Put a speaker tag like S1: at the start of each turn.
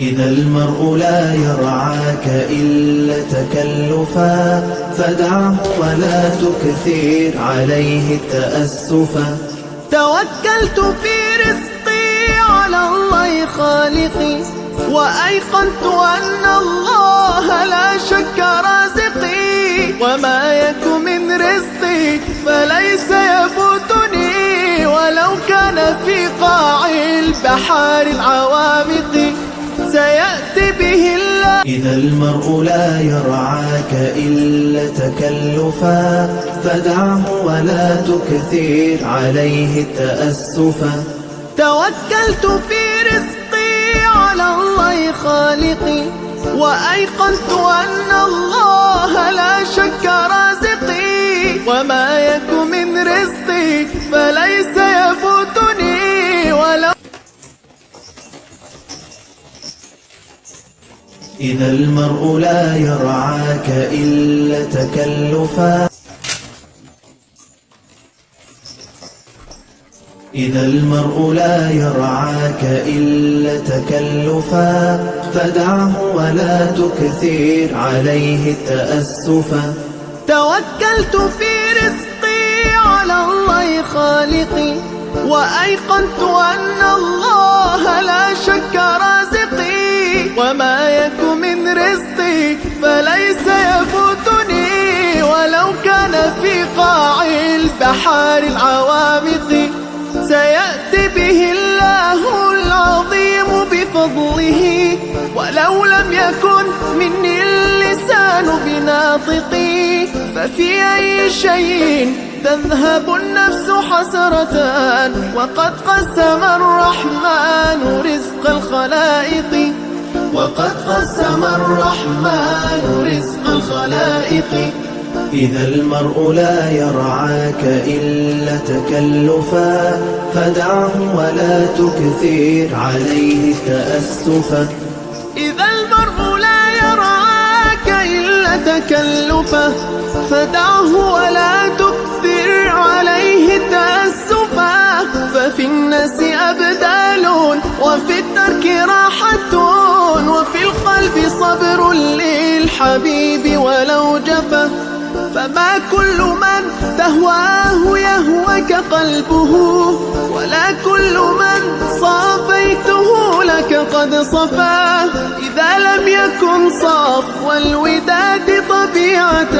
S1: إذا المرء لا يرعاك إلا تكلفا فدعه ولا تكثر عليه التأسفا.
S2: توكلت في رزقي على الله خالقي، وأيقنت أن الله لا شك رازقي، وما يك من رزقي فليس يفوتني ولو كان في قاع البحار العوامق، سيأتي به الله.
S1: إذا المرء لا يرعاك إلا تكلفا فدعه ولا تكثر عليه التأسفا.
S2: توكلت في رزقي على الله خالقي، وأيقنت أن الله لا شك رازقي، وما يك من رزقي فليس يفوتني ولو.
S1: إذا المرء لا يرعاك إلا تكلفا إذا المرء لا يرعاك إلا تكلفا فدعه ولا تكثر عليه التأسفا.
S2: توكلت في رزقي على الله خالقي، وأيقنت أن الله لا شك رازقي، وما يك من رزقي فليس يفوتني ولو كان في قاع البحار العوامق، سيأتي به الله العظيم بفضله، ولو لم يكن مني اللسان بناطقي، ففي أي شيء تذهب النفس حسرة وقد قسم الرحمن رزق الخلائق،
S1: وقد قسم الرحمن رزق الخلائق. إذا المرء لا يرعاك إلا تكلفا فدعه ولا تكثر عليه التأسفا.
S2: إذا المرء لا يرعاك إلا تكلفا فدعه ولا تكثر عليه تأسفا، ففي الناس أبدال وفي الترك راحة، وفي القلب صبر للحبيب ولو جفا، فما كل من تهواه يهوك قلبه، ولا كل من صافيته لك قد صفا، إذا لم يكن صفو الوداد طبيعة